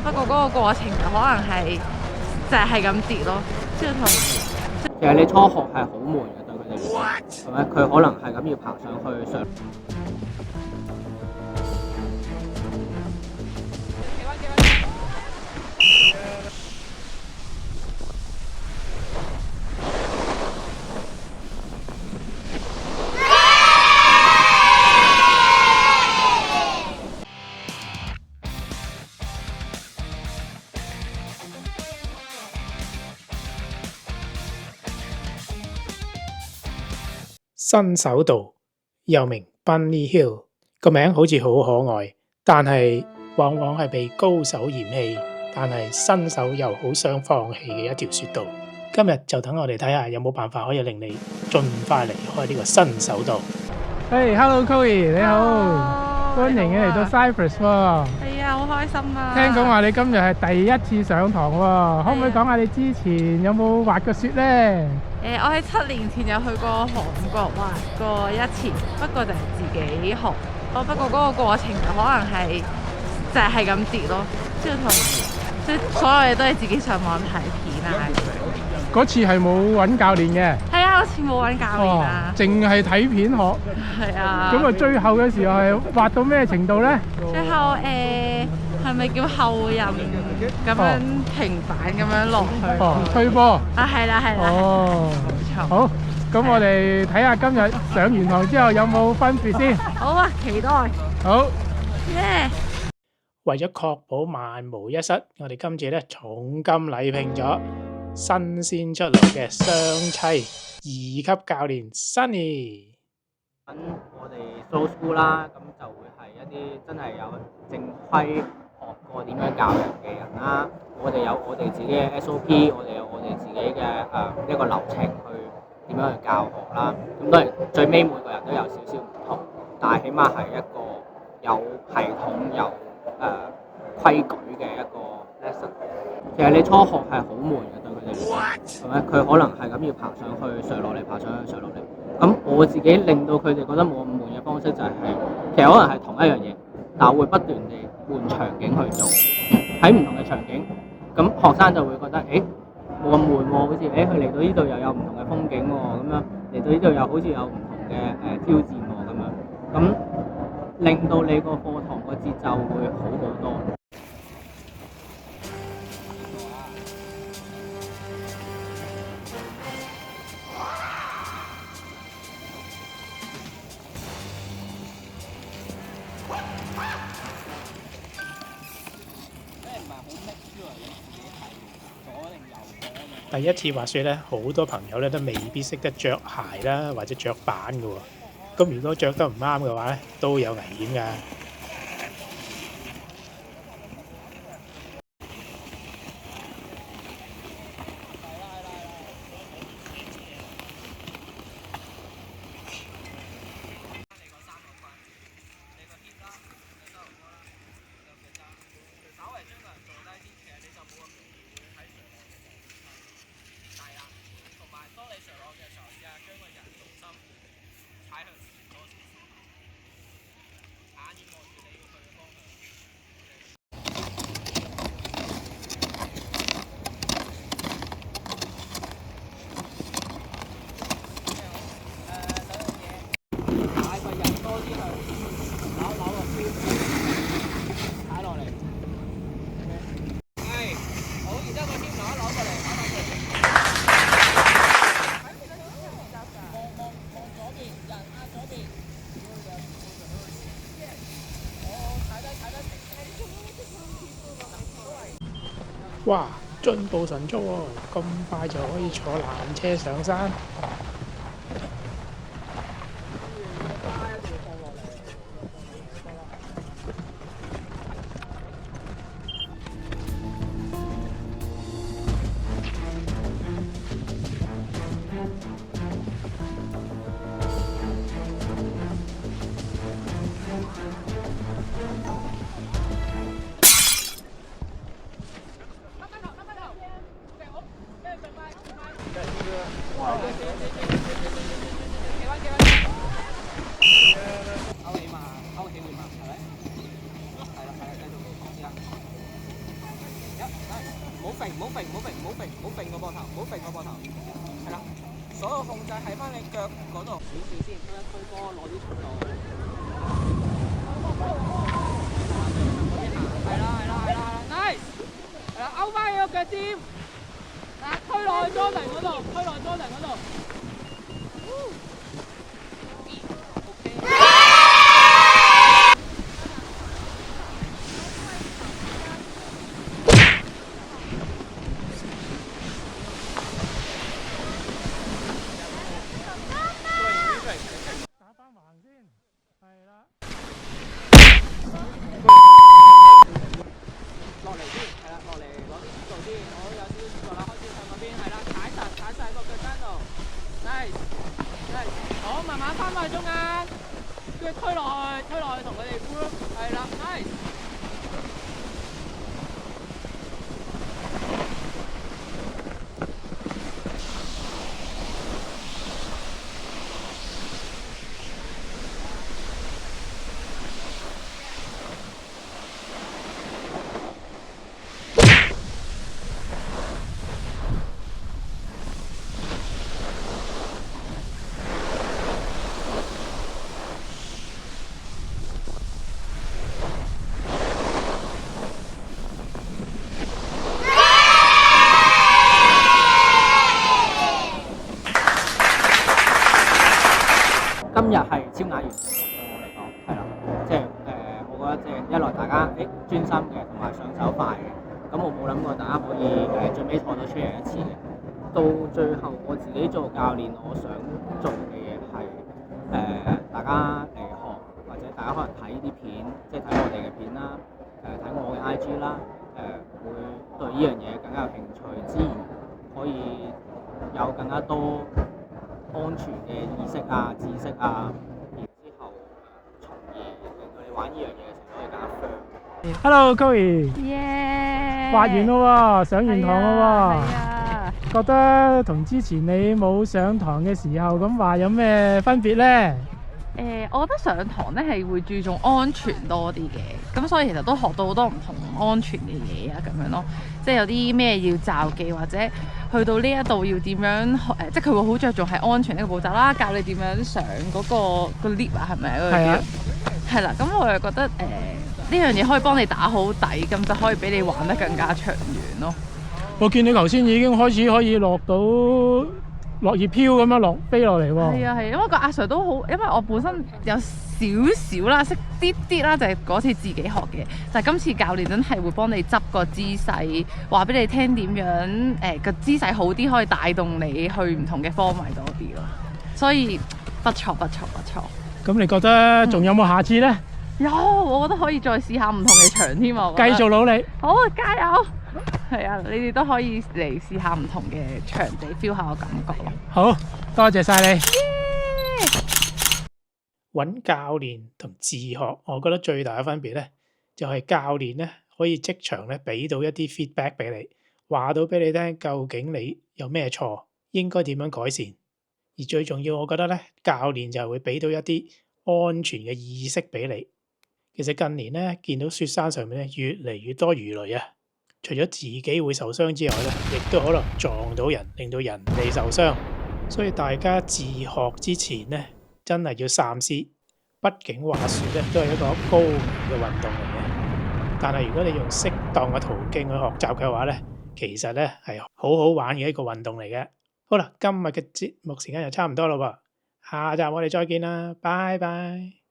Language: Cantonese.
不過嗰個過程可能係就係咁跌咯，即係同其實你初學係好悶嘅對佢哋嚟講，係咪？佢可能係咁要爬上去上。新手道又名 Bunny Hill， 個名好似好可愛，但係往往係被高手嫌棄，但係新手又好想放棄嘅一條雪道。今日就等我哋睇下有冇辦法可以令你盡快離開呢個新手道。Hello Chloe， 你好， Hello， 歡迎你嚟到 Cyprus 喎。係啊，好開心啊！聽講話你今日係第一次上堂喎，可唔可以講下你之前有冇滑過雪呢？我喺7年前有去過韓國滑過一次，不過就係自己學。不過嗰個過程可能係就係咁跌咯，即係所有嘢都係自己上網睇片啊。嗰次係冇揾教練嘅。係啊，嗰次冇揾教練啊，淨係睇片學。係啊。咁啊，最後嘅時候係滑到咩程度呢？最後係咪叫後任咁樣平板咁樣落去？推波。啊，係啦係啦。冇錯。好，咁我哋睇下今日上完堂之後有冇分別先。好啊，期待。好。耶！為咗確保萬無一失，我哋今次咧重金禮聘咗新鮮出爐嘅雙棲2級教練 Sunny。咁我哋 Slow School 啦，咁就會係一啲真係有正規學過點樣教人嘅人啦。我哋有我哋自己嘅 SOP， 我哋有我哋自己嘅一個流程去點樣去教學啦。咁當然最尾每個人都有少少唔同，但係起碼係一個有系統有規矩嘅一個 lesson。其實你初學係好悶嘅對佢哋嚟講，係咪？佢可能係咁要爬上去上落嚟，爬上去上落嚟。咁我自己令到佢哋覺得冇咁悶嘅方式就係，其實可能係同一樣嘢，但係會不斷地換場景去做，喺唔同嘅場景，咁學生就會覺得冇咁悶喎，好似佢嚟到呢度又有唔同嘅風景喎，咁樣嚟到呢度又好似有唔同嘅挑戰喎，咁樣，咁令到你個課堂個節奏會好好多。第一次滑雪咧，好多朋友咧都未必識得着鞋啦，或者着板嘅喎。咁如果着得唔啱嘅話咧，都有危險㗎。哇！進步神速喎，咁快就可以坐纜車上山。好揈，唔好揈，唔好揈，唔好揈，唔好揈個膊頭，唔好揈個膊頭，係啦，所有控制喺翻你腳嗰度，少少先，推一推波，攞啲速度，係啦 ，nice， 係啦，勾翻你個腳尖，推落去 Jordan 嗰度，推落去 Jordan 嗰度。打翻橫先，係啦。落嚟先，係啦，落嚟攞啲速度先，我有少少速度啦，開始向嗰邊，係啦，踩實個腳踭度 ，nice， 好，慢慢翻返去中間，跟住推落去同佢哋 group， 係啦 ，nice。今日係超額完成對我嚟講，係啦，即係我覺得即係一來大家專心嘅，同埋上手快嘅，咁我冇諗過大家可以最尾坐到出嚟一次嘅。到最後我自己做教練，我想做嘅嘢係大家嚟學，或者大家可能睇啲片，即係睇我哋嘅片啦，睇我嘅 IG 啦，會對呢樣嘢更加有興趣之餘，可以有更加多安全嘅意識啊、知識啊，然之後從而令到你玩呢樣嘢嘅時候可以更加 firm。Hello Chloe，耶！滑完咯喎，上完堂咯喎。係啊，覺得同之前你冇上堂嘅時候咁話有咩分別呢？我覺得上堂咧係會注重安全多啲嘅，咁所以其實都學到好多唔同安全嘅嘢啊，咁樣咯，即係有啲咩要罩記，或者去到呢一度要點樣即係佢會好着重係安全呢個步驟啦，教你點樣上嗰個 lift 啊，係咪啊？係啊，係啦，咁我又覺得呢樣嘢可以幫你打好底，咁就可以俾你玩得更加長遠咯。我見你頭先已經開始可以落到落葉飄咁樣飛落嚟喎。係啊係，因為個阿 Sir 都好，因為我本身有少少啦，識啲啦，就係嗰次自己學嘅。但係今次教練真係會幫你執個姿勢，話俾你聽點樣個姿勢好啲，可以帶動你去唔同嘅方位多啲咯。所以不錯。咁你覺得仲有冇下次呢？有，我覺得可以再試下唔同嘅場添啊！繼續努力。好，加油！係啊，你哋都可以嚟試下唔同嘅場地 feel 下個感覺咯。好，多謝晒你。揾教練同自學，我覺得最大嘅分別咧，就係教練咧可以即場咧俾到一啲 feedback 俾你，話到俾你聽究竟你有咩錯，應該點樣改善。而最重要，我覺得咧教練就會俾到一啲安全嘅意識俾你。其實近年咧見到雪山上面咧越嚟越多魚雷啊，除咗自己會受傷之外咧，亦都可能撞到人，令到人哋受傷。所以大家自學之前咧，真係要三思。畢竟滑雪咧都係一個高危嘅運動嚟嘅。但係如果你用適當嘅途徑去學習嘅話咧，其實咧係好好玩嘅一個運動嚟嘅。好啦，今日嘅節目時間就差唔多啦喎，下集我哋再見啦，拜拜。